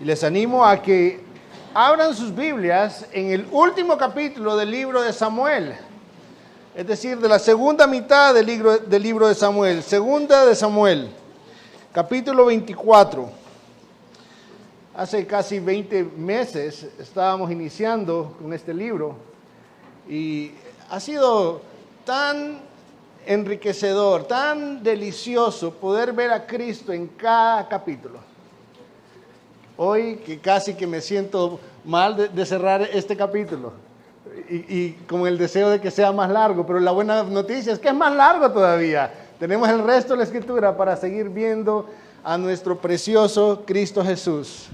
Y les animo a que abran sus Biblias en el último capítulo del libro de Samuel. Es decir, de la segunda mitad del libro de Samuel. Segunda de Samuel, capítulo 24. Hace casi 20 meses estábamos iniciando con este libro. Y ha sido tan enriquecedor, tan delicioso poder ver a Cristo en cada capítulo. Hoy que casi que me siento mal de cerrar este capítulo y con el deseo de que sea más largo, pero la buena noticia es que es más largo todavía. Tenemos el resto de la Escritura para seguir viendo a nuestro precioso Cristo Jesús.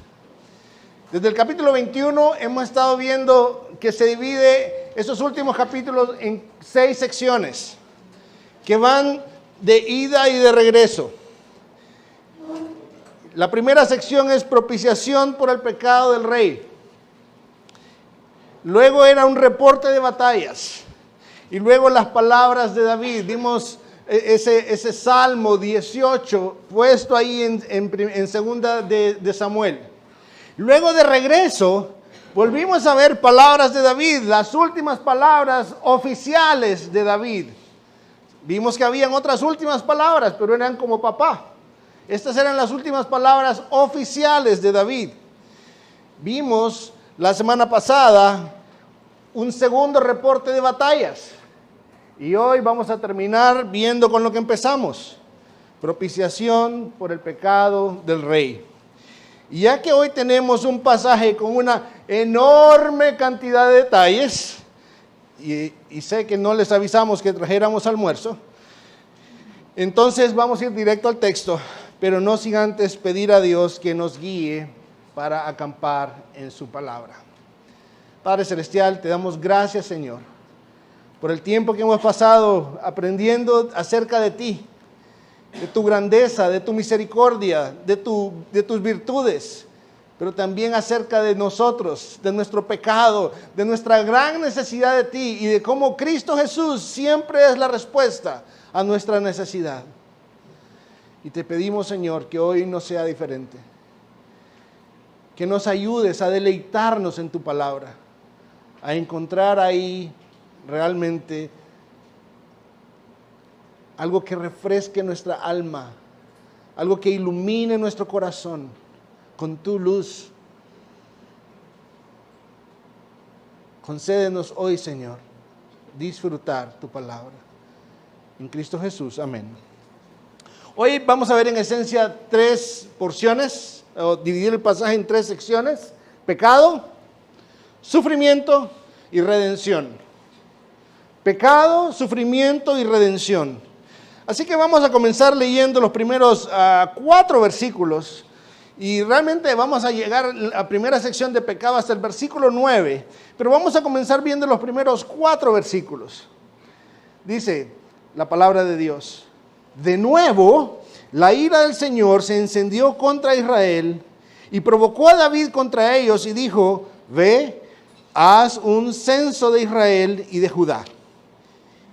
Desde el capítulo 21 hemos estado viendo que se divide esos últimos capítulos en 6 secciones que van de ida y de regreso. La primera sección es propiciación por el pecado del rey. Luego era un reporte de batallas. Y luego las palabras de David. Vimos ese Salmo 18 puesto ahí en segunda de Samuel. Luego de regreso, volvimos a ver palabras de David, las últimas palabras oficiales de David. Vimos que habían otras últimas palabras, pero eran como papá. Estas eran las últimas palabras oficiales de David. Vimos la semana pasada un segundo reporte de batallas. Y hoy vamos a terminar viendo con lo que empezamos. Propiciación por el pecado del rey. Y ya que hoy tenemos un pasaje con una enorme cantidad de detalles, y sé que no les avisamos que trajéramos almuerzo, entonces vamos a ir directo al texto, pero no sin antes pedir a Dios que nos guíe para acampar en su palabra. Padre Celestial, te damos gracias, Señor, por el tiempo que hemos pasado aprendiendo acerca de ti, de tu grandeza, de tu misericordia, de tus virtudes, pero también acerca de nosotros, de nuestro pecado, de nuestra gran necesidad de ti y de cómo Cristo Jesús siempre es la respuesta a nuestra necesidad. Y te pedimos, Señor, que hoy no sea diferente, que nos ayudes a deleitarnos en tu palabra, a encontrar ahí realmente algo que refresque nuestra alma, algo que ilumine nuestro corazón con tu luz. Concédenos hoy, Señor, disfrutar tu palabra. En Cristo Jesús, amén. Hoy vamos a ver en esencia 3 porciones, o dividir el pasaje en 3 secciones: pecado, sufrimiento y redención. Pecado, sufrimiento y redención. Así que vamos a comenzar leyendo los primeros 4 versículos y realmente vamos a llegar a la primera sección de pecado hasta el versículo 9, pero vamos a comenzar viendo los primeros 4 versículos. Dice la palabra de Dios: de nuevo, la ira del Señor se encendió contra Israel y provocó a David contra ellos y dijo: ve, haz un censo de Israel y de Judá.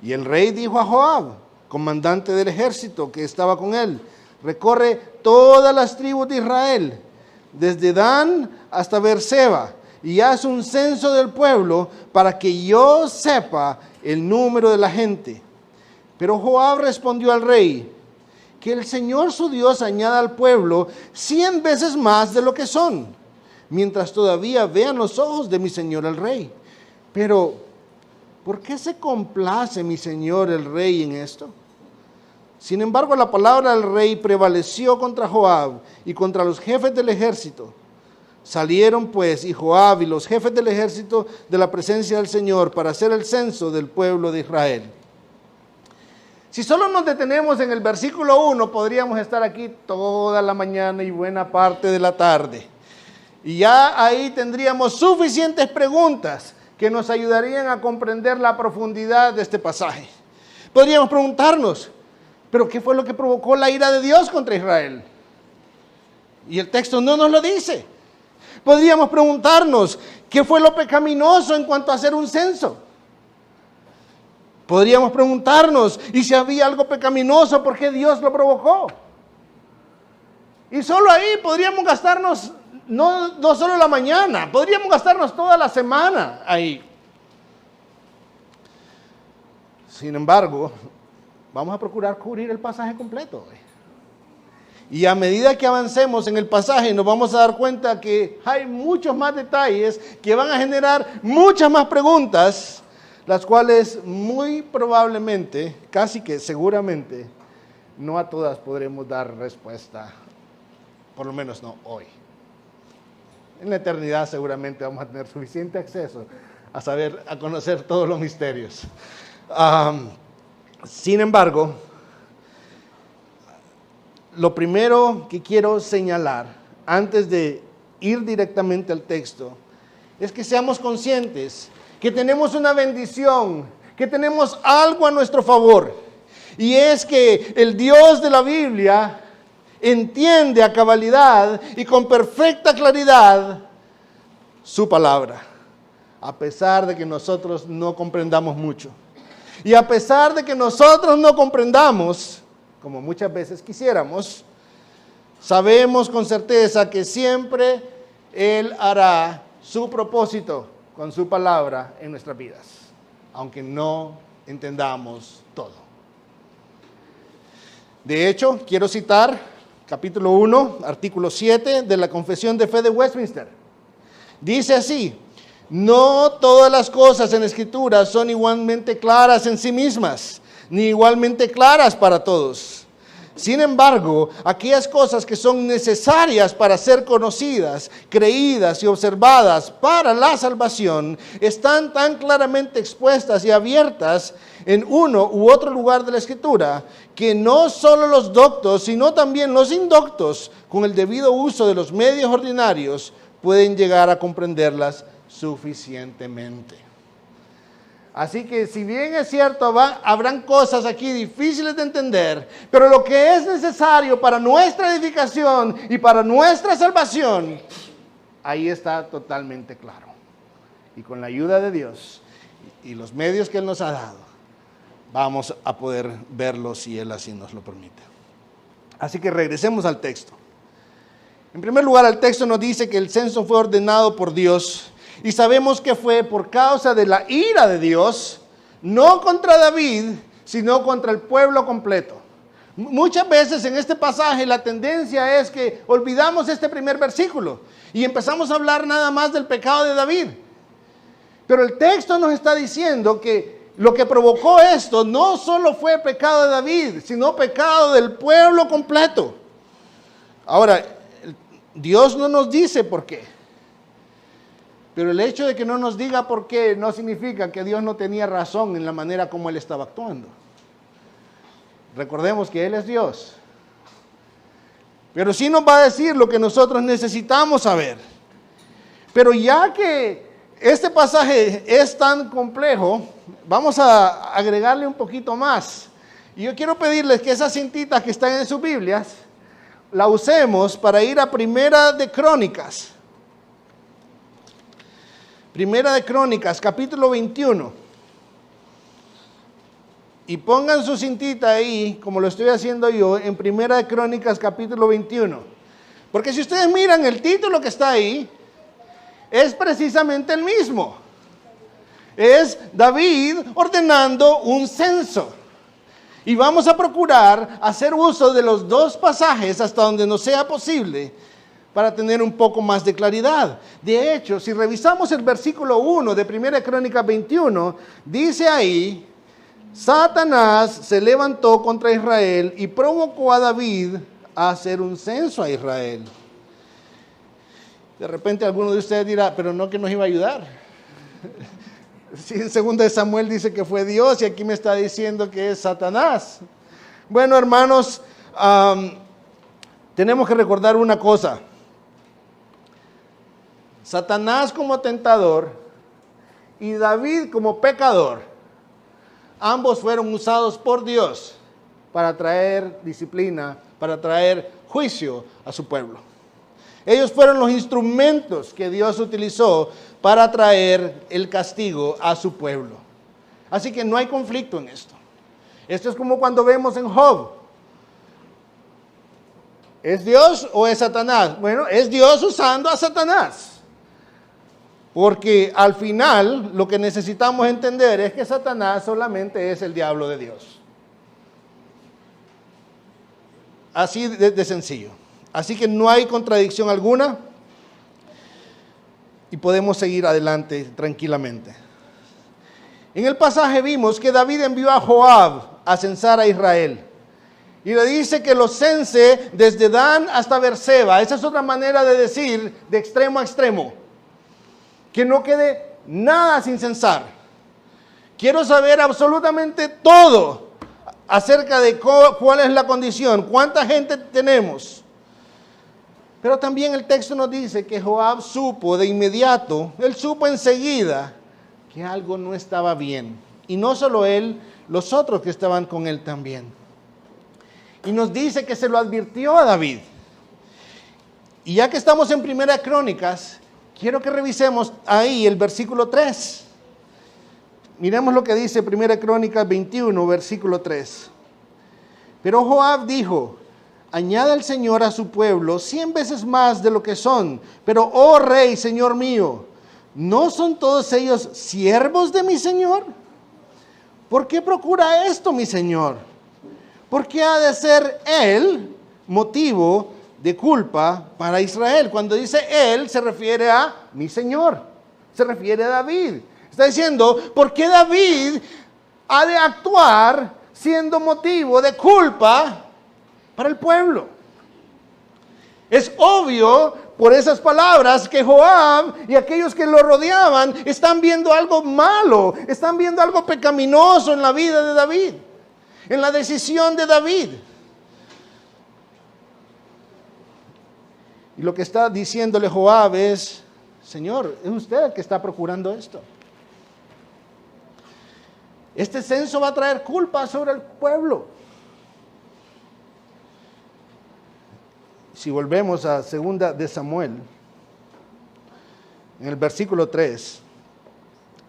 Y el rey dijo a Joab, comandante del ejército que estaba con él: recorre todas las tribus de Israel, desde Dan hasta Beerseba, y haz un censo del pueblo para que yo sepa el número de la gente. Pero Joab respondió al rey: que el Señor su Dios añada al pueblo 100 veces más de lo que son, mientras todavía vean los ojos de mi señor el rey. Pero, ¿por qué se complace mi señor el rey en esto? Sin embargo, la palabra del rey prevaleció contra Joab y contra los jefes del ejército. Salieron pues y Joab y los jefes del ejército de la presencia del Señor para hacer el censo del pueblo de Israel. Si solo nos detenemos en el versículo 1, podríamos estar aquí toda la mañana y buena parte de la tarde. Y ya ahí tendríamos suficientes preguntas que nos ayudarían a comprender la profundidad de este pasaje. Podríamos preguntarnos: ¿pero qué fue lo que provocó la ira de Dios contra Israel? Y el texto no nos lo dice. Podríamos preguntarnos: ¿qué fue lo pecaminoso en cuanto a hacer un censo? Podríamos preguntarnos: ¿y si había algo pecaminoso, por qué Dios lo provocó? Y solo ahí podríamos gastarnos, no solo la mañana, podríamos gastarnos toda la semana ahí. Sin embargo, vamos a procurar cubrir el pasaje completo. Y a medida que avancemos en el pasaje nos vamos a dar cuenta que hay muchos más detalles que van a generar muchas más preguntas, las cuales muy probablemente, casi que seguramente, no a todas podremos dar respuesta, por lo menos no hoy. En la eternidad seguramente vamos a tener suficiente acceso a conocer todos los misterios. Sin embargo, lo primero que quiero señalar, antes de ir directamente al texto, es que seamos conscientes que tenemos una bendición, que tenemos algo a nuestro favor. Y es que el Dios de la Biblia entiende a cabalidad y con perfecta claridad su palabra, a pesar de que nosotros no comprendamos mucho. Y a pesar de que nosotros no comprendamos, como muchas veces quisiéramos, sabemos con certeza que siempre Él hará su propósito con su palabra en nuestras vidas, aunque no entendamos todo. De hecho, quiero citar capítulo 1, artículo 7 de la Confesión de Fe de Westminster. Dice así: no todas las cosas en la Escritura son igualmente claras en sí mismas, ni igualmente claras para todos. Sin embargo, aquellas cosas que son necesarias para ser conocidas, creídas y observadas para la salvación, están tan claramente expuestas y abiertas en uno u otro lugar de la Escritura, que no solo los doctos, sino también los indoctos, con el debido uso de los medios ordinarios, pueden llegar a comprenderlas suficientemente. Así que si bien es cierto, habrán cosas aquí difíciles de entender, pero lo que es necesario para nuestra edificación y para nuestra salvación, ahí está totalmente claro. Y con la ayuda de Dios y los medios que Él nos ha dado, vamos a poder verlo si Él así nos lo permite. Así que regresemos al texto. En primer lugar, el texto nos dice que el censo fue ordenado por Dios. Y sabemos que fue por causa de la ira de Dios, no contra David, sino contra el pueblo completo. Muchas veces en este pasaje la tendencia es que olvidamos este primer versículo y empezamos a hablar nada más del pecado de David. Pero el texto nos está diciendo que lo que provocó esto no solo fue pecado de David, sino pecado del pueblo completo. Ahora, Dios no nos dice por qué. Pero el hecho de que no nos diga por qué no significa que Dios no tenía razón en la manera como Él estaba actuando. Recordemos que Él es Dios. Pero sí nos va a decir lo que nosotros necesitamos saber. Pero ya que este pasaje es tan complejo, vamos a agregarle un poquito más. Y yo quiero pedirles que esas cintitas que están en sus Biblias, la usemos para ir a Primera de Crónicas. Primera de Crónicas, capítulo 21. Y pongan su cintita ahí, como lo estoy haciendo yo, en Primera de Crónicas, capítulo 21. Porque si ustedes miran el título que está ahí, es precisamente el mismo. Es David ordenando un censo. Y vamos a procurar hacer uso de los dos pasajes hasta donde nos sea posible, para tener un poco más de claridad. De hecho, si revisamos el versículo 1 de 1 Crónicas 21, dice ahí: Satanás se levantó contra Israel y provocó a David a hacer un censo a Israel. De repente alguno de ustedes dirá, pero no que nos iba a ayudar. Si en 2 de Samuel dice que fue Dios y aquí me está diciendo que es Satanás. Bueno, hermanos, tenemos que recordar una cosa. Satanás como tentador y David como pecador, ambos fueron usados por Dios para traer disciplina, para traer juicio a su pueblo. Ellos fueron los instrumentos que Dios utilizó para traer el castigo a su pueblo. Así que no hay conflicto en esto. Esto es como cuando vemos en Job. ¿Es Dios o es Satanás? Bueno, es Dios usando a Satanás. Porque al final lo que necesitamos entender es que Satanás solamente es el diablo de Dios. Así de sencillo. Así que no hay contradicción alguna y podemos seguir adelante tranquilamente. En el pasaje vimos que David envió a Joab a censar a Israel. Y le dice que los cense desde Dan hasta Beerseba. Esa es otra manera de decir de extremo a extremo. Que no quede nada sin censar. Quiero saber absolutamente todo acerca de cuál es la condición, cuánta gente tenemos. Pero también el texto nos dice que Joab supo de inmediato, él supo enseguida que algo no estaba bien. Y no solo él, los otros que estaban con él también. Y nos dice que se lo advirtió a David. Y ya que estamos en Primera Crónicas, quiero que revisemos ahí el versículo 3. Miremos lo que dice Primera Crónicas 21, versículo 3. Pero Joab dijo: añade el Señor a su pueblo 100 veces más de lo que son. Pero, oh rey, Señor mío, ¿no son todos ellos siervos de mi Señor? ¿Por qué procura esto, mi Señor? ¿Por qué ha de ser él motivo de culpa para Israel? Cuando dice él, se refiere a mi Señor, se refiere a David. Está diciendo, ¿por qué David ha de actuar siendo motivo de culpa para el pueblo? Es obvio por esas palabras que Joab y aquellos que lo rodeaban están viendo algo malo, están viendo algo pecaminoso en la vida de David, en la decisión de David. Y lo que está diciéndole Joab es: Señor, es usted el que está procurando esto. Este censo va a traer culpa sobre el pueblo. Si volvemos a 2 de Samuel, en el versículo 3,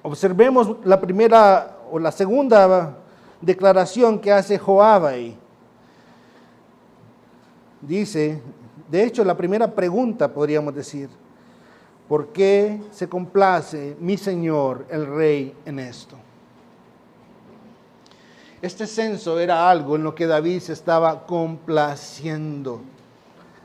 observemos la primera o la segunda declaración que hace Joab ahí. Dice, de hecho la primera pregunta podríamos decir: ¿por qué se complace mi señor el rey en esto? Este censo era algo en lo que David se estaba complaciendo.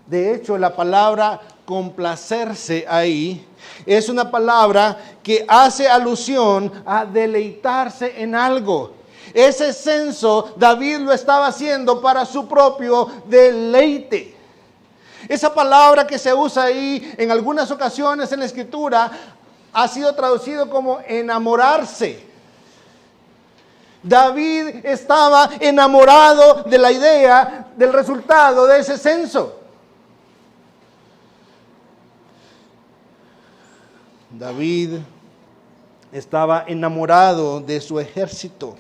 De hecho, la palabra complacerse ahí es una palabra que hace alusión a deleitarse en algo. Ese censo David lo estaba haciendo para su propio deleite. Esa palabra que se usa ahí en algunas ocasiones en la Escritura ha sido traducido como enamorarse. David estaba enamorado de la idea del resultado de ese censo. David estaba enamorado de su ejército.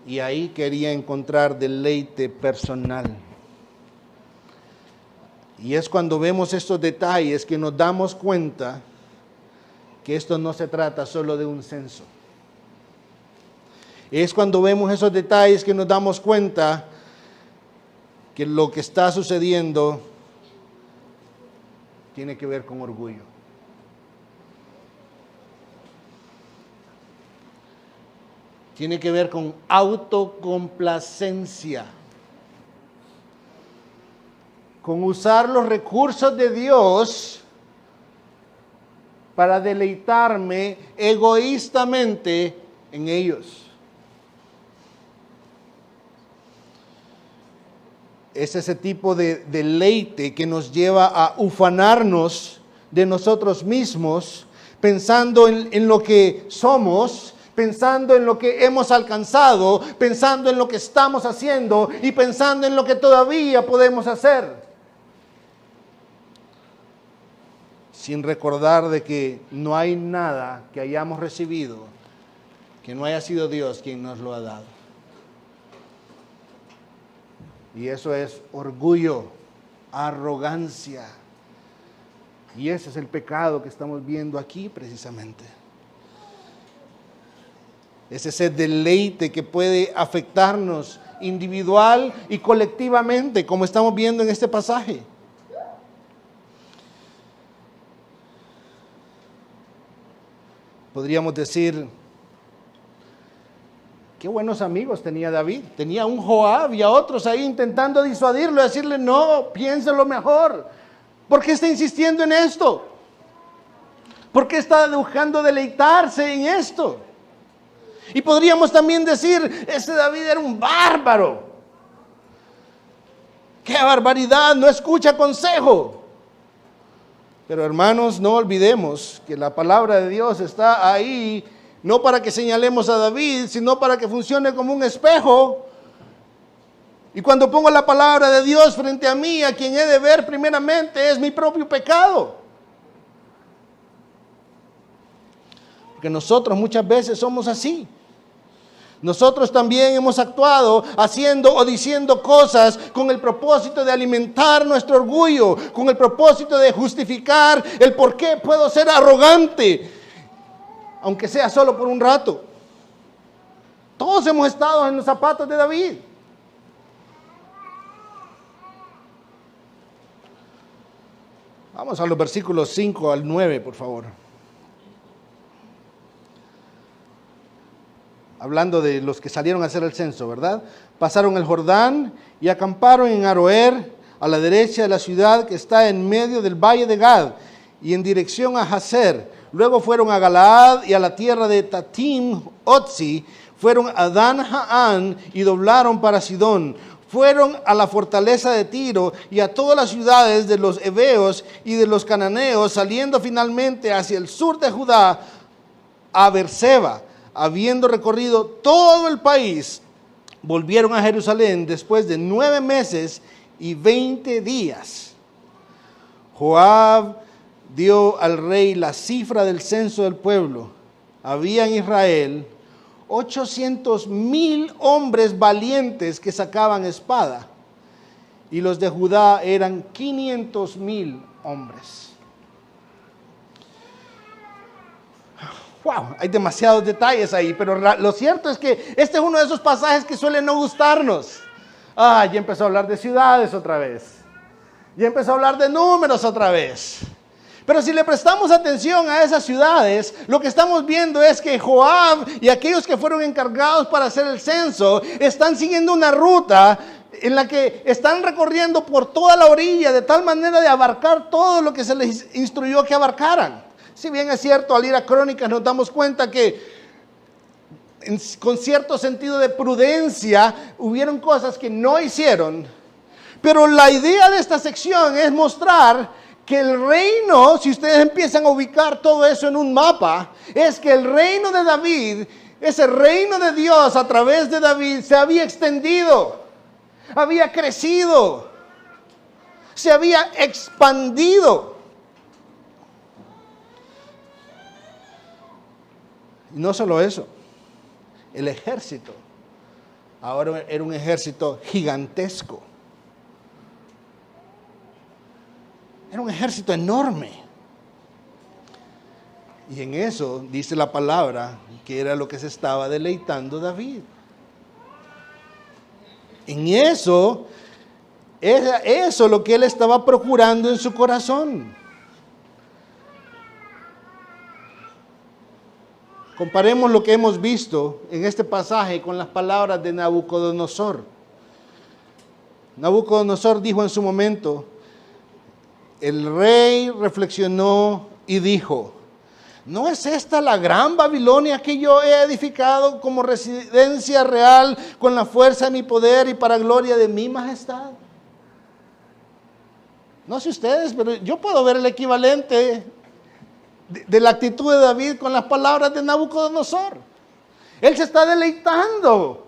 Y ahí quería encontrar deleite personal. Y es cuando vemos estos detalles que nos damos cuenta que esto no se trata solo de un censo. Es cuando vemos esos detalles que nos damos cuenta que lo que está sucediendo tiene que ver con orgullo. Tiene que ver con autocomplacencia. Con usar los recursos de Dios para deleitarme egoístamente en ellos. Es ese tipo de deleite que nos lleva a ufanarnos de nosotros mismos, pensando en lo que somos, pensando en lo que hemos alcanzado, pensando en lo que estamos haciendo y pensando en lo que todavía podemos hacer. Sin recordar de que no hay nada que hayamos recibido que no haya sido Dios quien nos lo ha dado. Y eso es orgullo, arrogancia. Y ese es el pecado que estamos viendo aquí precisamente. Es ese deleite que puede afectarnos individual y colectivamente, como estamos viendo en este pasaje. Podríamos decir, qué buenos amigos tenía David. Tenía un Joab y a otros ahí intentando disuadirlo, decirle, no, piénselo mejor. ¿Por qué está insistiendo en esto? ¿Por qué está buscando deleitarse en esto? Y podríamos también decir, ese David era un bárbaro. ¡Qué barbaridad! No escucha consejo. Pero hermanos, no olvidemos que la palabra de Dios está ahí, no para que señalemos a David, sino para que funcione como un espejo. Y cuando pongo la palabra de Dios frente a mí, a quien he de ver primeramente es mi propio pecado. Porque nosotros muchas veces somos así. Nosotros también hemos actuado haciendo o diciendo cosas con el propósito de alimentar nuestro orgullo, con el propósito de justificar el por qué puedo ser arrogante, aunque sea solo por un rato. Todos hemos estado en los zapatos de David. Vamos a los versículos 5 al 9, por favor. Hablando de los que salieron a hacer el censo, ¿verdad? Pasaron el Jordán y acamparon en Aroer, a la derecha de la ciudad que está en medio del valle de Gad, y en dirección a Jazer. Luego fueron a Galaad y a la tierra de Tatim, Otzi, fueron a Dan-Jaán y doblaron para Sidón. Fueron a la fortaleza de Tiro y a todas las ciudades de los heveos y de los cananeos, saliendo finalmente hacia el sur de Judá, a Berseba. Habiendo recorrido todo el país, volvieron a Jerusalén después de 9 meses y 20 días. Joab dio al rey la cifra del censo del pueblo. Había en Israel 800,000 hombres valientes que sacaban espada, y los de Judá eran 500,000 hombres. Wow, hay demasiados detalles ahí, pero lo cierto es que este es uno de esos pasajes que suelen no gustarnos. Ya empezó a hablar de ciudades otra vez. Ya empezó a hablar de números otra vez. Pero si le prestamos atención a esas ciudades, lo que estamos viendo es que Joab y aquellos que fueron encargados para hacer el censo están siguiendo una ruta en la que están recorriendo por toda la orilla de tal manera de abarcar todo lo que se les instruyó que abarcaran. Si bien es cierto, al ir a Crónicas nos damos cuenta que con cierto sentido de prudencia hubieron cosas que no hicieron, pero la idea de esta sección es mostrar que el reino, si ustedes empiezan a ubicar todo eso en un mapa, es que el reino de David, ese reino de Dios a través de David se había extendido, había crecido, se había expandido. Y no solo eso, el ejército ahora era un ejército gigantesco. Era un ejército enorme. Y en eso dice la palabra que era lo que se estaba deleitando David. En eso, era eso lo que él estaba procurando en su corazón. Comparemos lo que hemos visto en este pasaje con las palabras de Nabucodonosor. Nabucodonosor dijo en su momento, el rey reflexionó y dijo, ¿no es esta la gran Babilonia que yo he edificado como residencia real con la fuerza de mi poder y para gloria de mi majestad? No sé ustedes, pero yo puedo ver el equivalente de la actitud de David con las palabras de Nabucodonosor. Él se está deleitando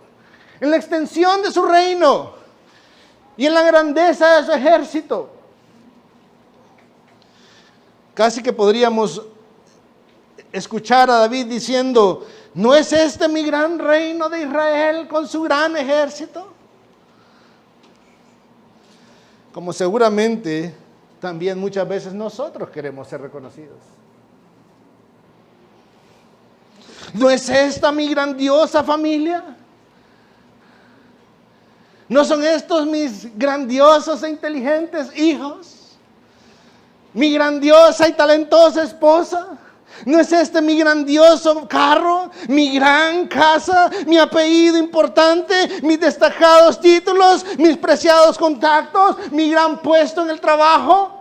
en la extensión de su reino y en la grandeza de su ejército. Casi que podríamos escuchar a David diciendo, ¿no es este mi gran reino de Israel con su gran ejército? Como seguramente también muchas veces nosotros queremos ser reconocidos. ¿No es esta mi grandiosa familia? ¿No son estos mis grandiosos e inteligentes hijos? ¿Mi grandiosa y talentosa esposa? ¿No es este mi grandioso carro, mi gran casa, mi apellido importante, mis destacados títulos, mis preciados contactos, mi gran puesto en el trabajo?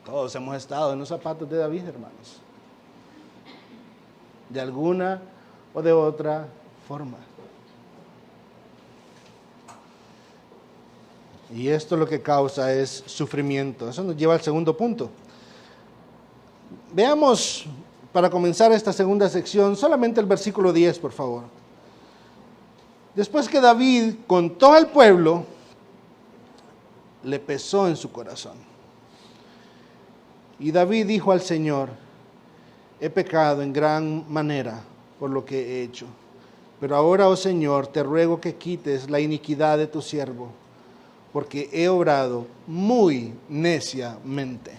Todos hemos estado en los zapatos de David, hermanos, de alguna o de otra forma. Y esto lo que causa es sufrimiento. Eso nos lleva al segundo punto. Veamos, para comenzar esta segunda sección, solamente el versículo 10, por favor. Después que David contó al pueblo, le pesó en su corazón. Y David dijo al Señor: he pecado en gran manera por lo que he hecho. Pero ahora, oh Señor, te ruego que quites la iniquidad de tu siervo, porque he obrado muy neciamente.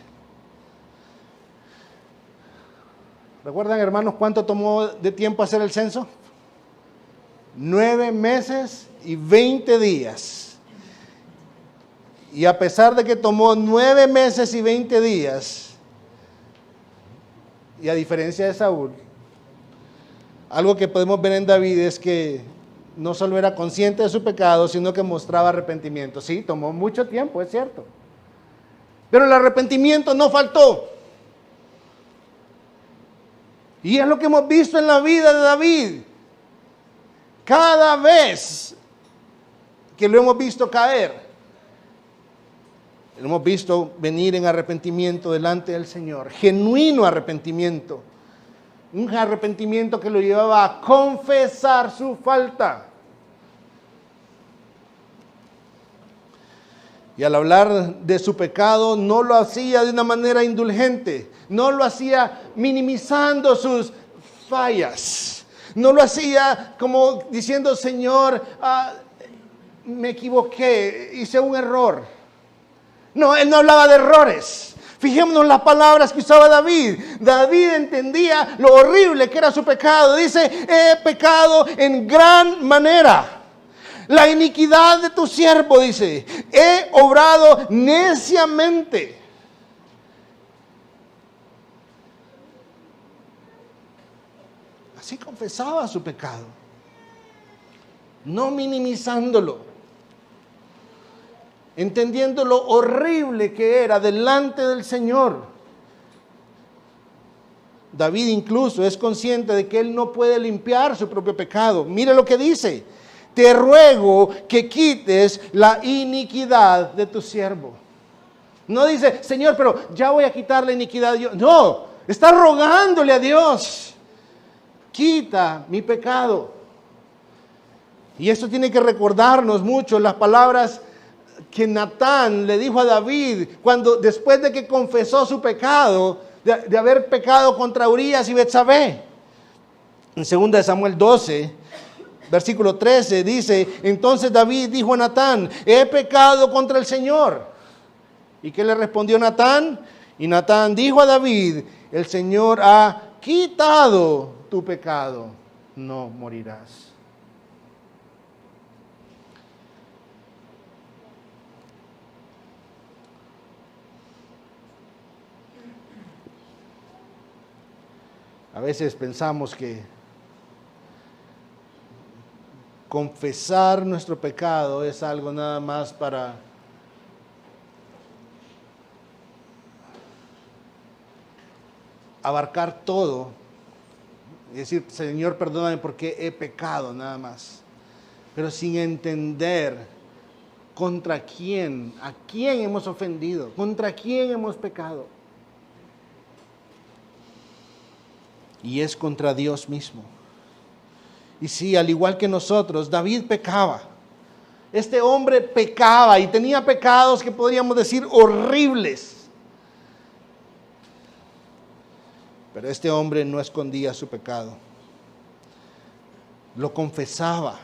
¿Recuerdan, hermanos, cuánto tomó de tiempo hacer el censo? 9 meses y 20 días. Y a pesar de que tomó 9 meses y 20 días, y a diferencia de Saúl, algo que podemos ver en David es que no solo era consciente de su pecado, sino que mostraba arrepentimiento. Sí, tomó mucho tiempo, es cierto. Pero el arrepentimiento no faltó. Y es lo que hemos visto en la vida de David. Cada vez que lo hemos visto caer, lo hemos visto venir en arrepentimiento delante del Señor. Genuino arrepentimiento. Un arrepentimiento que lo llevaba a confesar su falta. Y al hablar de su pecado, no lo hacía de una manera indulgente. No lo hacía minimizando sus fallas. No lo hacía como diciendo: Señor, me equivoqué, hice un error. No, él no hablaba de errores. Fijémonos en las palabras que usaba David. David entendía lo horrible que era su pecado. Dice: he pecado en gran manera. La iniquidad de tu siervo, dice, he obrado neciamente. Así confesaba su pecado, no minimizándolo, entendiendo lo horrible que era delante del Señor. David incluso es consciente de que él no puede limpiar su propio pecado. Mire lo que dice: te ruego que quites la iniquidad de tu siervo. No dice: Señor, pero ya voy a quitar la iniquidad. No, está rogándole a Dios: quita mi pecado. Y esto tiene que recordarnos mucho las palabras que Natán le dijo a David cuando, después de que confesó su pecado, de haber pecado contra Urías y Betsabé. En 2 Samuel 12, versículo 13 dice: entonces David dijo a Natán: he pecado contra el Señor. ¿Y qué le respondió Natán? Y Natán dijo a David: el Señor ha quitado tu pecado, no morirás. A veces pensamos que confesar nuestro pecado es algo nada más para abarcar todo y decir: Señor, perdóname porque he pecado, nada más. Pero sin entender contra quién, a quién hemos ofendido, contra quién hemos pecado. Y es contra Dios mismo. Y sí, al igual que nosotros, David pecaba. Este hombre pecaba y tenía pecados que podríamos decir horribles. Pero este hombre no escondía su pecado. Lo confesaba.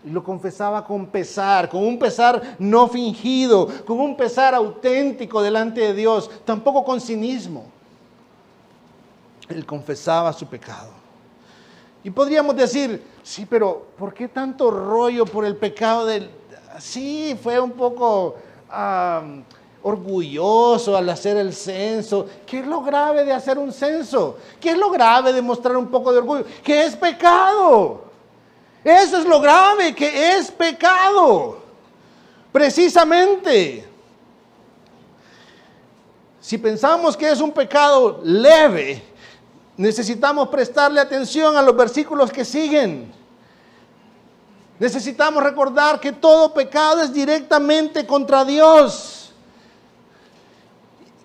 Y lo confesaba con pesar, con un pesar no fingido, con un pesar auténtico delante de Dios, tampoco con cinismo. Él confesaba su pecado. Y podríamos decir, sí, pero ¿por qué tanto rollo por el pecado del...? Sí, fue un poco orgulloso al hacer el censo. ¿Qué es lo grave de hacer un censo? ¿Qué es lo grave de mostrar un poco de orgullo? Que es pecado. Eso es lo grave, que es pecado. Precisamente. Si pensamos que es un pecado leve, necesitamos prestarle atención a los versículos que siguen. Necesitamos recordar que todo pecado es directamente contra Dios.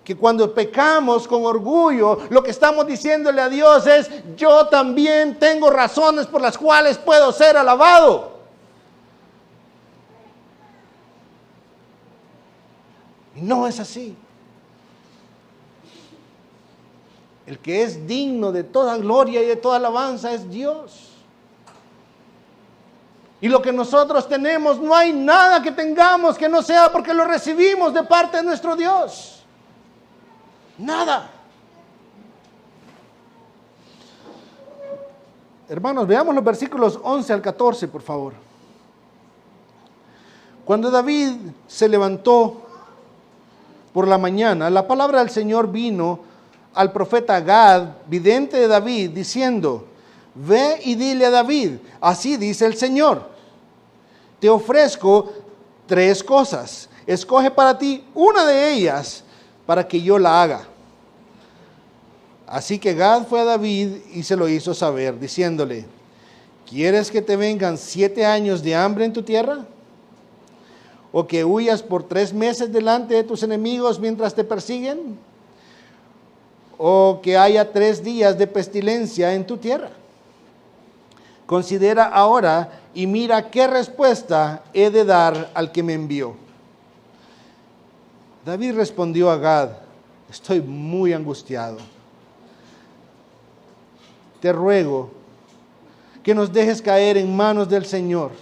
Que cuando pecamos con orgullo, lo que estamos diciéndole a Dios es: yo también tengo razones por las cuales puedo ser alabado. Y no es así. El que es digno de toda gloria y de toda alabanza es Dios. Y lo que nosotros tenemos, no hay nada que tengamos que no sea porque lo recibimos de parte de nuestro Dios. Nada. Hermanos, veamos los versículos 11 al 14, por favor. Cuando David se levantó por la mañana, la palabra del Señor vino al profeta Gad, vidente de David, diciendo: ve y dile a David, así dice el Señor, te ofrezco 3 cosas, escoge para ti una de ellas para que yo la haga. Así que Gad fue a David y se lo hizo saber, diciéndole: ¿quieres que te vengan 7 años de hambre en tu tierra? ¿O que huyas por 3 meses delante de tus enemigos mientras te persiguen? ¿O que haya 3 días de pestilencia en tu tierra? Considera ahora y mira qué respuesta he de dar al que me envió. David respondió a Gad: estoy muy angustiado. Te ruego que nos dejes caer en manos del Señor,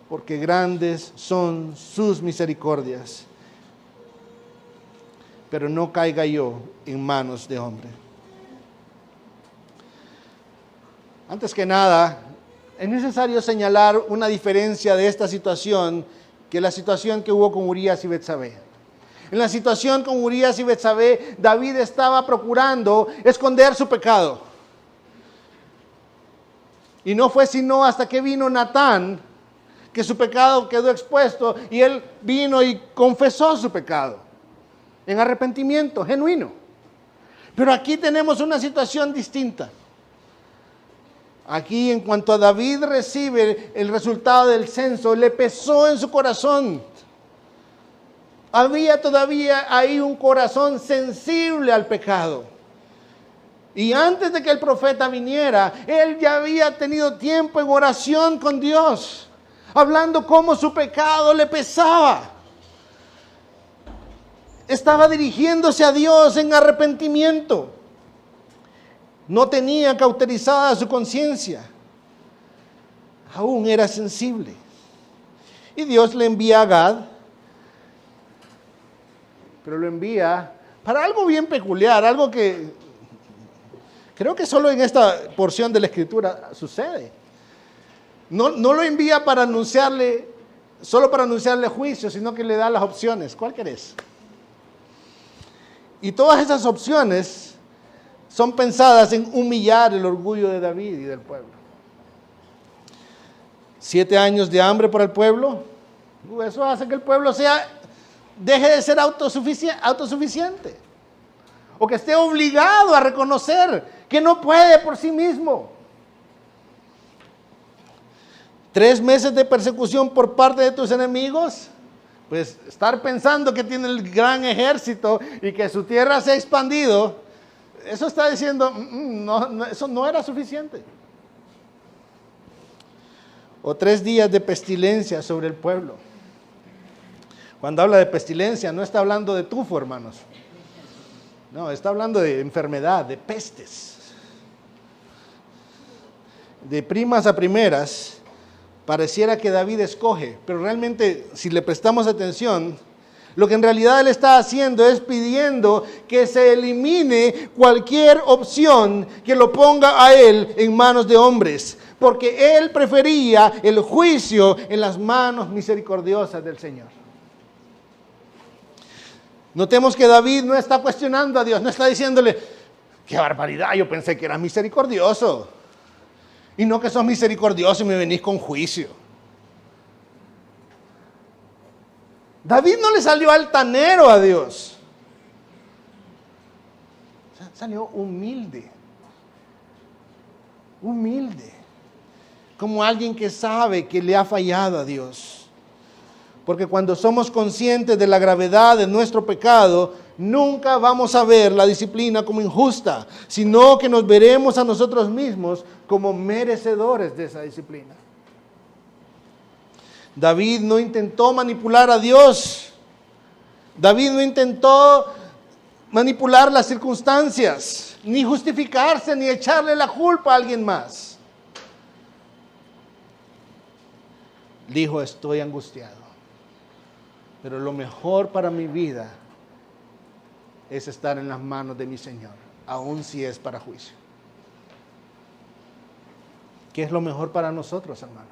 porque grandes son sus misericordias, pero no caiga yo en manos de hombre. Antes que nada, es necesario señalar una diferencia de esta situación que la situación que hubo con Urías y Betsabé. En la situación con Urías y Betsabé, David estaba procurando esconder su pecado. Y no fue sino hasta que vino Natán que su pecado quedó expuesto y él vino y confesó su pecado en arrepentimiento genuino. Pero aquí tenemos una situación distinta. Aquí, en cuanto a David recibe el resultado del censo, le pesó en su corazón. Había todavía ahí un corazón sensible al pecado. Y antes de que el profeta viniera, él ya había tenido tiempo en oración con Dios, hablando cómo su pecado le pesaba. Estaba dirigiéndose a Dios en arrepentimiento. No tenía cauterizada su conciencia. Aún era sensible. Y Dios le envía a Gad, pero lo envía para algo bien peculiar, algo que creo que solo en esta porción de la Escritura sucede. No lo envía para anunciarle, solo para anunciarle juicio, sino que le da las opciones. ¿Cuál querés? Y todas esas opciones son pensadas en humillar el orgullo de David y del pueblo. 7 años de hambre para el pueblo. Eso hace que el pueblo deje de ser autosuficiente. O que esté obligado a reconocer que no puede por sí mismo. 3 meses de persecución por parte de tus enemigos. Pues estar pensando que tiene el gran ejército y que su tierra se ha expandido, eso está diciendo, eso no era suficiente. O 3 días de pestilencia sobre el pueblo. Cuando habla de pestilencia, no está hablando de tufo, hermanos. No, está hablando de enfermedad, de pestes. De primas a primeras, Pareciera que David escoge, pero realmente si le prestamos atención, lo que en realidad él está haciendo es pidiendo que se elimine cualquier opción que lo ponga a él en manos de hombres, porque él prefería el juicio en las manos misericordiosas del Señor. Notemos que David no está cuestionando a Dios, no está diciéndole, qué barbaridad, yo pensé que eras misericordioso. Y no que sos misericordioso y me venís con juicio. David no le salió altanero a Dios. Salió humilde. Humilde. Como alguien que sabe que le ha fallado a Dios. Porque cuando somos conscientes de la gravedad de nuestro pecado, nunca vamos a ver la disciplina como injusta, sino que nos veremos a nosotros mismos como merecedores de esa disciplina. David no intentó manipular a Dios. David no intentó manipular las circunstancias, ni justificarse, ni echarle la culpa a alguien más. Dijo, estoy angustiado, pero lo mejor para mi vida es estar en las manos de mi Señor, aun si es para juicio. ¿Qué es lo mejor para nosotros, hermanos?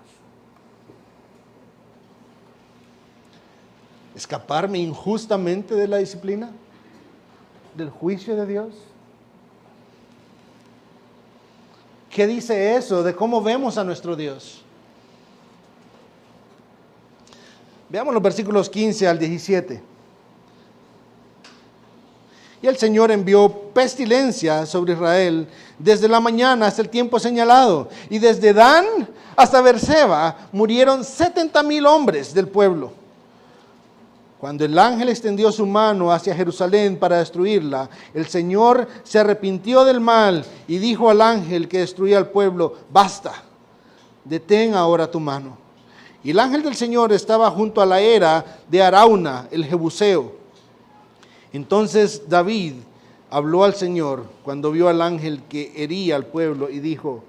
¿Escaparme injustamente de la disciplina? ¿Del juicio de Dios? ¿Qué dice eso de cómo vemos a nuestro Dios? Veamos los versículos 15 al 17. Y el Señor envió pestilencia sobre Israel desde la mañana hasta el tiempo señalado. Y desde Dan hasta Beerseba murieron 70,000 hombres del pueblo. Cuando el ángel extendió su mano hacia Jerusalén para destruirla, el Señor se arrepintió del mal y dijo al ángel que destruía al pueblo, basta, detén ahora tu mano. Y el ángel del Señor estaba junto a la era de Arauna, el Jebuseo. Entonces David habló al Señor cuando vio al ángel que hería al pueblo y dijo,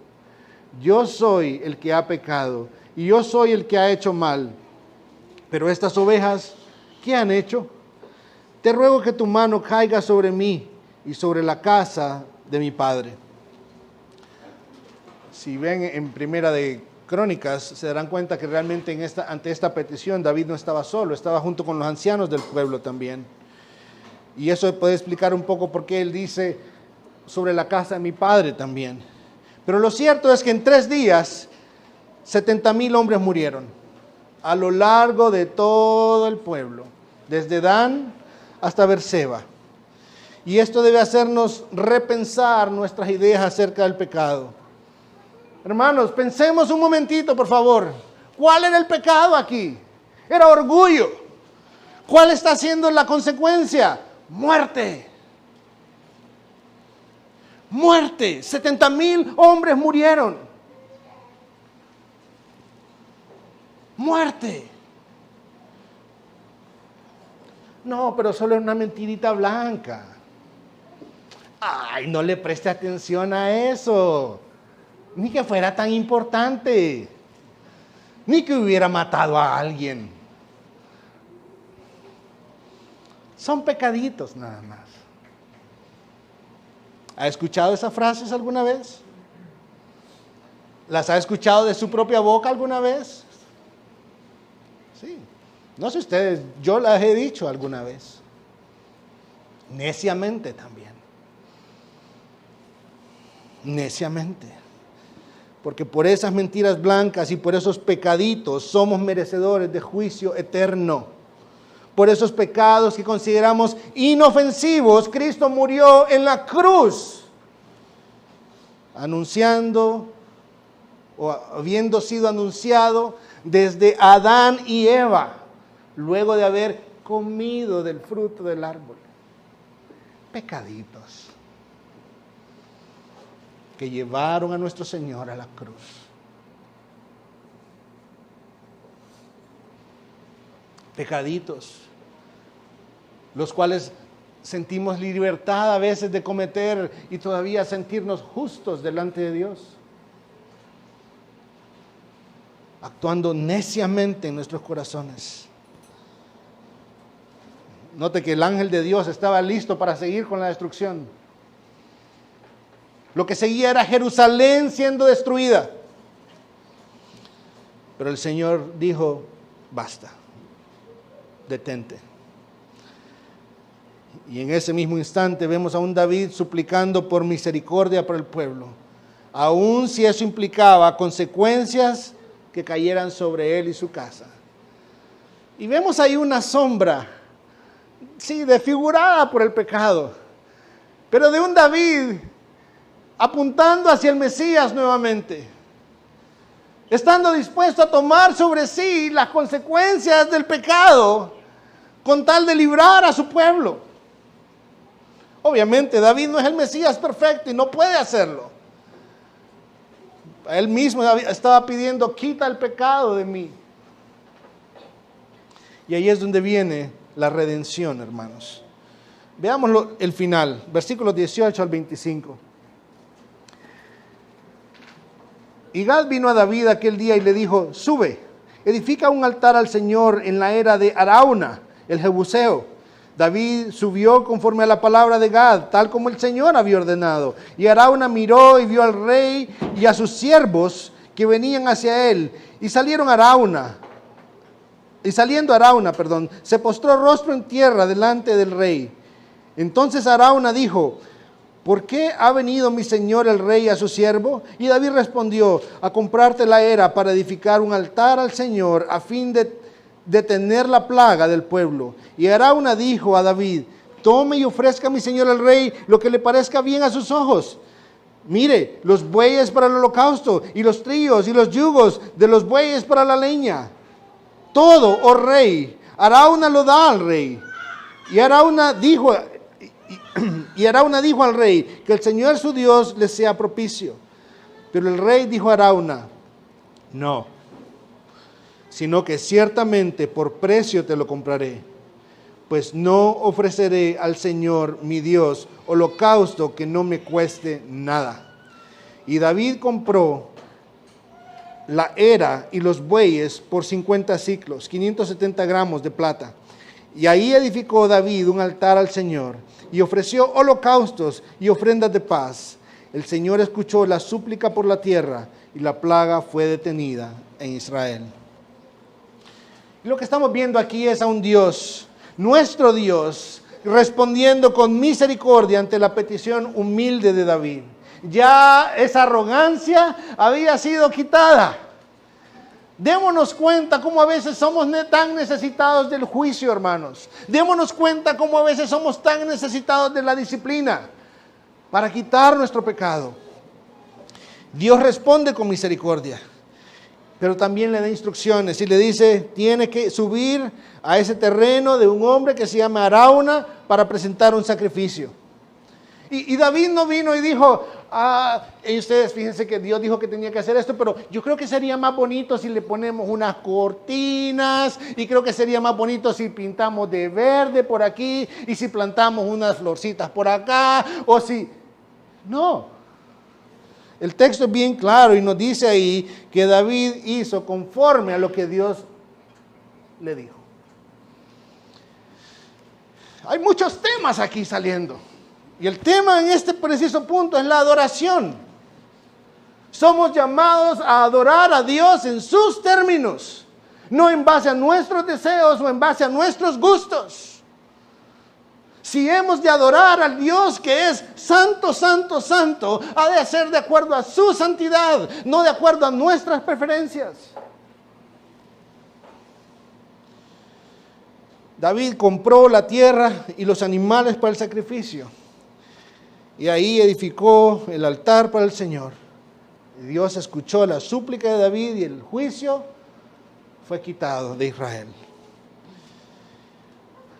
yo soy el que ha pecado y yo soy el que ha hecho mal, pero estas ovejas, ¿qué han hecho? Te ruego que tu mano caiga sobre mí y sobre la casa de mi padre. Si ven en Primera de Crónicas, se darán cuenta que realmente ante esta petición David no estaba solo, estaba junto con los ancianos del pueblo también. Y eso puede explicar un poco por qué él dice sobre la casa de mi padre también. Pero lo cierto es que en 3 días 70,000 hombres murieron a lo largo de todo el pueblo, desde Dan hasta Beerseba. Y esto debe hacernos repensar nuestras ideas acerca del pecado. Hermanos, pensemos un momentito, por favor. ¿Cuál era el pecado aquí? Era orgullo. ¿Cuál está siendo la consecuencia? Muerte. Muerte. 70,000 hombres murieron. Muerte. No, pero solo es una mentirita blanca. Ay, no le preste atención a eso. Ni que fuera tan importante. Ni que hubiera matado a alguien. Son pecaditos nada más. ¿Ha escuchado esas frases alguna vez? ¿Las ha escuchado de su propia boca alguna vez? Sí. No sé ustedes, yo las he dicho alguna vez. Neciamente también. Neciamente. Porque por esas mentiras blancas y por esos pecaditos somos merecedores de juicio eterno. Por esos pecados que consideramos inofensivos, Cristo murió en la cruz, anunciando o habiendo sido anunciado desde Adán y Eva, luego de haber comido del fruto del árbol. Pecaditos que llevaron a nuestro Señor a la cruz. Pecaditos, los cuales sentimos libertad a veces de cometer y todavía sentirnos justos delante de Dios. actuando neciamente en nuestros corazones. Note que el ángel de Dios estaba listo para seguir con la destrucción. Lo que seguía era Jerusalén siendo destruida. Pero el Señor dijo, basta, detente. Y en ese mismo instante vemos a un David suplicando por misericordia por el pueblo, aun si eso implicaba consecuencias que cayeran sobre él y su casa. Y vemos ahí una sombra, sí, desfigurada por el pecado, pero de un David apuntando hacia el Mesías nuevamente, estando dispuesto a tomar sobre sí las consecuencias del pecado con tal de librar a su pueblo. Obviamente David no es el Mesías perfecto y no puede hacerlo. Él mismo estaba pidiendo, quita el pecado de mí. Y ahí es donde viene la redención, hermanos. Veamos el final, versículos 18 al 25. Y Gad vino a David aquel día y le dijo, sube, edifica un altar al Señor en la era de Arauna, el Jebuseo. David subió conforme a la palabra de Gad, tal como el Señor había ordenado. Y Arauna miró y vio al rey y a sus siervos que venían hacia él. Y saliendo Arauna, se postró rostro en tierra delante del rey. Entonces Arauna dijo, ¿por qué ha venido mi señor el rey a su siervo? Y David respondió, a comprarte la era para edificar un altar al Señor a fin de detener la plaga del pueblo. Y Arauna dijo a David, tome y ofrezca a mi señor el rey lo que le parezca bien a sus ojos. Mire, los bueyes para el holocausto, y los tríos y los yugos de los bueyes para la leña. Todo, oh rey. Arauna lo da al rey. Y Arauna dijo al rey, que el Señor su Dios le sea propicio. Pero el rey dijo a Arauna, no, sino que ciertamente por precio te lo compraré, pues no ofreceré al Señor mi Dios holocausto que no me cueste nada. Y David compró la era y los bueyes por 50 siclos, 570 gramos de plata. Y ahí edificó David un altar al Señor y ofreció holocaustos y ofrendas de paz. El Señor escuchó la súplica por la tierra y la plaga fue detenida en Israel. Y lo que estamos viendo aquí es a un Dios, nuestro Dios, respondiendo con misericordia ante la petición humilde de David. Ya esa arrogancia había sido quitada. Démonos cuenta cómo a veces somos tan necesitados del juicio, hermanos. Démonos cuenta cómo a veces somos tan necesitados de la disciplina para quitar nuestro pecado. Dios responde con misericordia, pero también le da instrucciones y le dice, tiene que subir a ese terreno de un hombre que se llama Arauna para presentar un sacrificio. Y David no vino y dijo, y ustedes fíjense que Dios dijo que tenía que hacer esto, pero yo creo que sería más bonito si le ponemos unas cortinas, y creo que sería más bonito si pintamos de verde por aquí, y si plantamos unas florcitas por acá, o si... No. El texto es bien claro y nos dice ahí que David hizo conforme a lo que Dios le dijo. Hay muchos temas aquí saliendo. Y el tema en este preciso punto es la adoración. Somos llamados a adorar a Dios en sus términos, no en base a nuestros deseos o en base a nuestros gustos. Si hemos de adorar al Dios que es santo, santo, santo, ha de ser de acuerdo a su santidad, no de acuerdo a nuestras preferencias. David compró la tierra y los animales para el sacrificio. Y ahí edificó el altar para el Señor. Y Dios escuchó la súplica de David y el juicio fue quitado de Israel.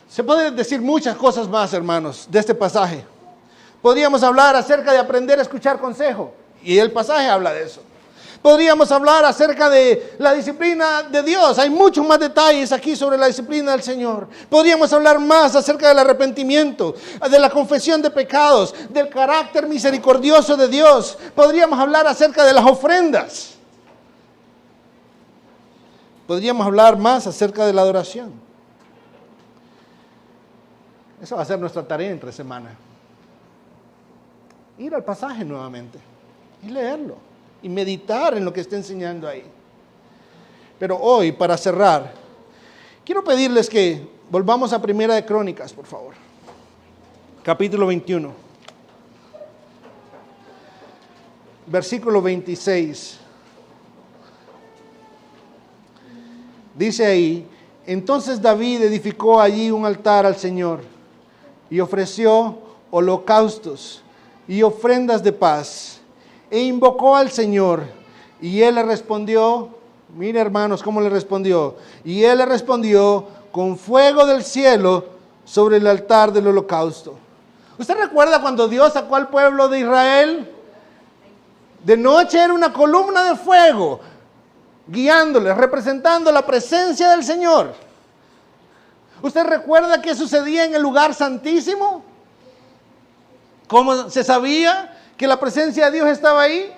Se pueden decir muchas cosas más, hermanos, de este pasaje. Podríamos hablar acerca de aprender a escuchar consejo, y el pasaje habla de eso. Podríamos hablar acerca de la disciplina de Dios. Hay muchos más detalles aquí sobre la disciplina del Señor. Podríamos hablar más acerca del arrepentimiento, de la confesión de pecados, del carácter misericordioso de Dios. Podríamos hablar acerca de las ofrendas. podríamos hablar más acerca de la adoración. Esa va a ser nuestra tarea entre semana. Ir al pasaje nuevamente y leerlo y meditar en lo que está enseñando ahí. Pero hoy, para cerrar, quiero pedirles que volvamos a Primera de Crónicas, por favor. Capítulo 21. Versículo 26. Dice ahí: entonces David edificó allí un altar al Señor y ofreció holocaustos y ofrendas de paz e invocó al Señor, y él le respondió. Mire, hermanos, cómo le respondió. Y él le respondió con fuego del cielo sobre el altar del holocausto. ¿Usted recuerda cuando Dios sacó al pueblo de Israel? De noche era una columna de fuego, guiándoles, representando la presencia del Señor. ¿Usted recuerda qué sucedía en el lugar santísimo? ¿Cómo se sabía que la presencia de Dios estaba ahí?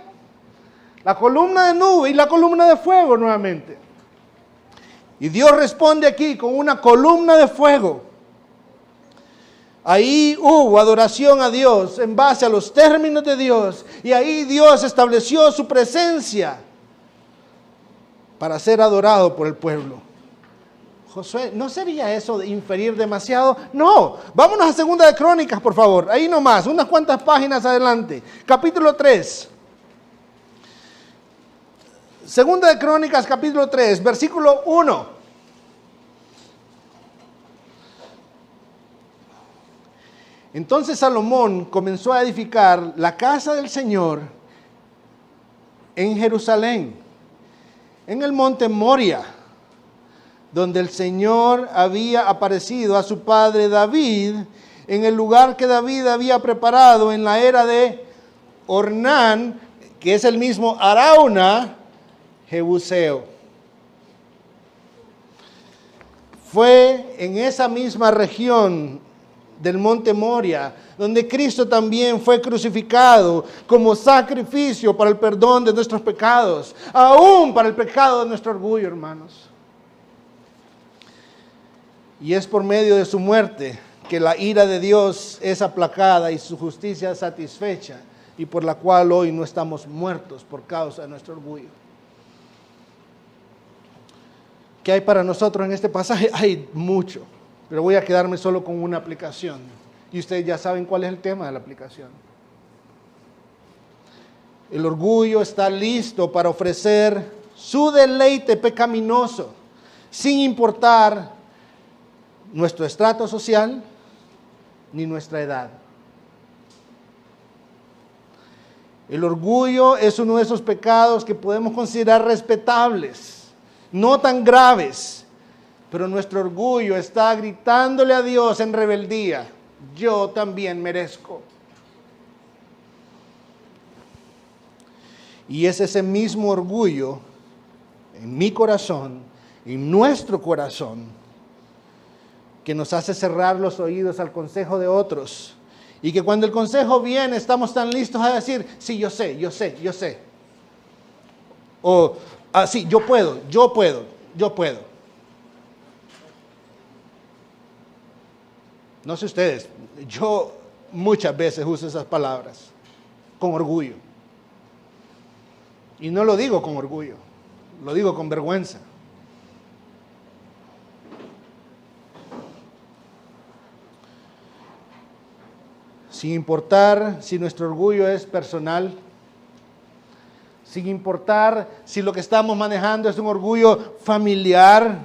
La columna de nube y la columna de fuego nuevamente. Y Dios responde aquí con una columna de fuego. Ahí hubo adoración a Dios en base a los términos de Dios. Y ahí Dios estableció su presencia para ser adorado por el pueblo. Josué, ¿no sería eso de inferir demasiado? No, vámonos a Segunda de Crónicas, por favor. Ahí nomás, unas cuantas páginas adelante. Capítulo 3. Segunda de Crónicas, capítulo 3, versículo 1. Entonces Salomón comenzó a edificar la casa del Señor en Jerusalén, en el monte Moria, donde el Señor había aparecido a su padre David, en el lugar que David había preparado en la era de Ornán, que es el mismo Arauna, Jebuseo. Fue en esa misma región del monte Moria donde Cristo también fue crucificado como sacrificio para el perdón de nuestros pecados, aún para el pecado de nuestro orgullo, hermanos. Y es por medio de su muerte que la ira de Dios es aplacada y su justicia satisfecha, y por la cual hoy no estamos muertos por causa de nuestro orgullo. ¿Qué hay para nosotros en este pasaje? Hay mucho, pero voy a quedarme solo con una aplicación. Y ustedes ya saben cuál es el tema de la aplicación. El orgullo está listo para ofrecer su deleite pecaminoso, sin importar nuestro estrato social ni nuestra edad. El orgullo es uno de esos pecados que podemos considerar respetables, no tan graves, pero nuestro orgullo está gritándole a Dios en rebeldía: yo también merezco. Y es ese mismo orgullo en mi corazón, en nuestro corazón, que nos hace cerrar los oídos al consejo de otros. Y que cuando el consejo viene, estamos tan listos a decir: sí, yo sé. O, sí, yo puedo. No sé ustedes, yo muchas veces uso esas palabras con orgullo. Y no lo digo con orgullo, lo digo con vergüenza. Sin importar si nuestro orgullo es personal, sin importar si lo que estamos manejando es un orgullo familiar,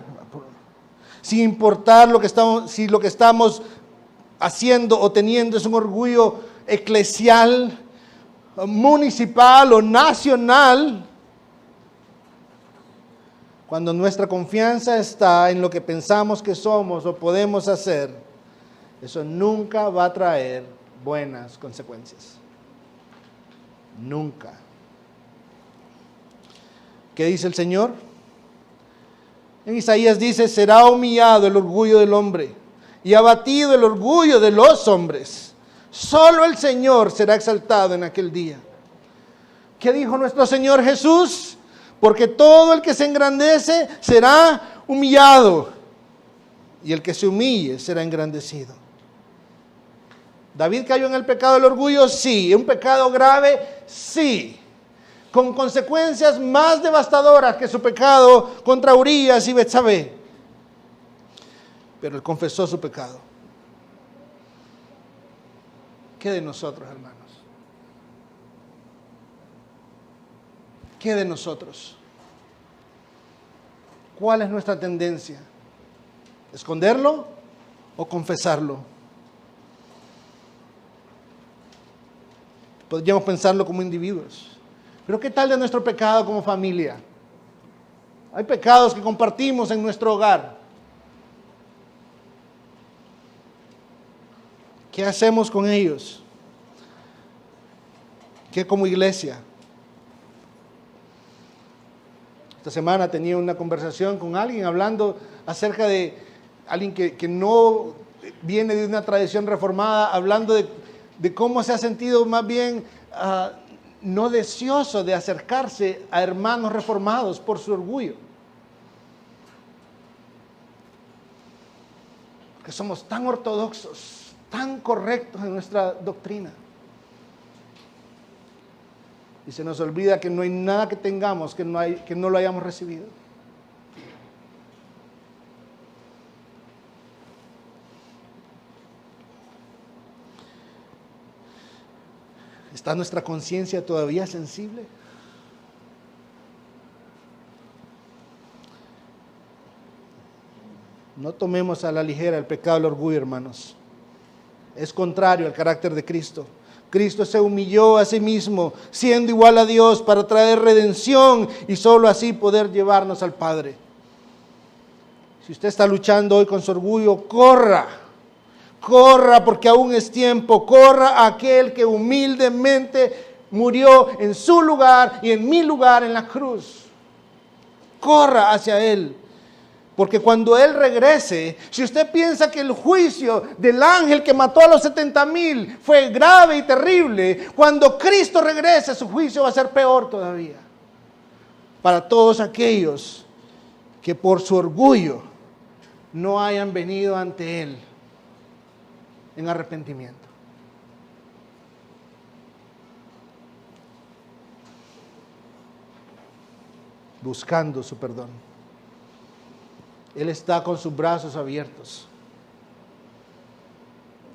sin importar si lo que estamos haciendo o teniendo es un orgullo eclesial, municipal o nacional. Cuando nuestra confianza está en lo que pensamos que somos o podemos hacer, eso nunca va a traer buenas consecuencias. Nunca. ¿Qué dice el Señor? En Isaías dice: será humillado el orgullo del hombre y abatido el orgullo de los hombres. Solo el Señor será exaltado en aquel día. ¿Qué dijo nuestro Señor Jesús? porque todo el que se engrandece será humillado, y el que se humille será engrandecido. ¿David cayó en el pecado del orgullo? Sí. ¿Un pecado grave? Sí. Con consecuencias más devastadoras que su pecado contra Urías y Betsabé. Pero él confesó su pecado. ¿Qué de nosotros, hermanos? ¿Qué de nosotros? ¿Cuál es nuestra tendencia? ¿Esconderlo o confesarlo? Podríamos pensarlo como individuos. Pero ¿qué tal de nuestro pecado como familia? Hay pecados que compartimos en nuestro hogar. ¿Qué hacemos con ellos? ¿Qué como iglesia? Esta semana tenía una conversación con alguien hablando acerca de alguien que no viene de una tradición reformada, hablando de cómo se ha sentido más bien no deseoso de acercarse a hermanos reformados por su orgullo. Porque somos tan ortodoxos, tan correctos en nuestra doctrina. Y se nos olvida que no hay nada que tengamos que no lo hayamos recibido. ¿Está nuestra conciencia todavía sensible? No tomemos a la ligera el pecado del orgullo, hermanos. Es contrario al carácter de Cristo. Cristo se humilló a sí mismo, siendo igual a Dios, para traer redención y solo así poder llevarnos al Padre. Si usted está luchando hoy con su orgullo, corra. Corra porque aún es tiempo. Corra a aquel que humildemente murió en su lugar y en mi lugar en la cruz. Corra hacia Él. Porque cuando Él regrese, si usted piensa que el juicio del ángel que mató a los 70,000 fue grave y terrible, cuando Cristo regrese, su juicio va a ser peor todavía. Para todos aquellos que por su orgullo no hayan venido ante Él en arrepentimiento. Buscando su perdón. Él está con sus brazos abiertos.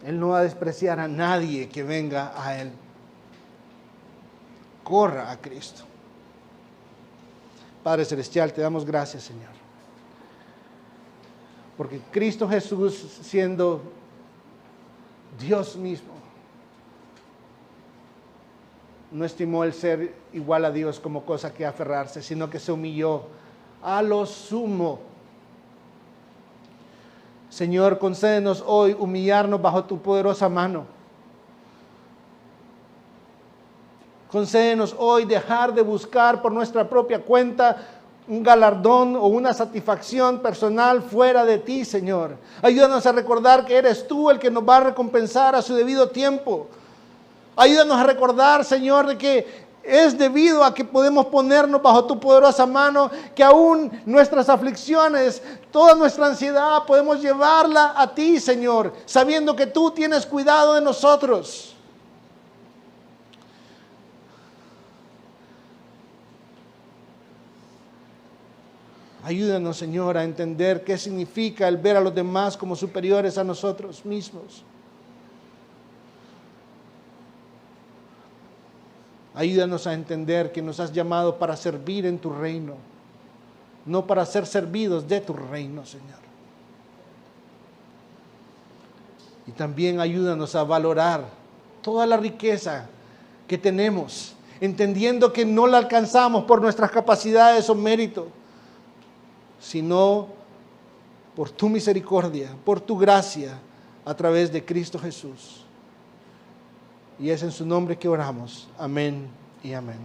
Él no va a despreciar a nadie que venga a Él. Corra a Cristo. Padre Celestial, te damos gracias, Señor. Porque Cristo Jesús, siendo Dios mismo, no estimó el ser igual a Dios como cosa que aferrarse, sino que se humilló a lo sumo. Señor, concédenos hoy humillarnos bajo tu poderosa mano. Concédenos hoy dejar de buscar por nuestra propia cuenta un galardón o una satisfacción personal fuera de ti, Señor. Ayúdanos a recordar que eres tú el que nos va a recompensar a su debido tiempo. Ayúdanos a recordar, Señor, de que es debido a que podemos ponernos bajo tu poderosa mano, que aún nuestras aflicciones, toda nuestra ansiedad, podemos llevarla a ti, Señor, sabiendo que tú tienes cuidado de nosotros. Ayúdanos, Señor, a entender qué significa el ver a los demás como superiores a nosotros mismos. Ayúdanos a entender que nos has llamado para servir en tu reino, no para ser servidos de tu reino, Señor. Y también ayúdanos a valorar toda la riqueza que tenemos, entendiendo que no la alcanzamos por nuestras capacidades o mérito, sino por tu misericordia, por tu gracia, a través de Cristo Jesús. Y es en su nombre que oramos. Amén y amén.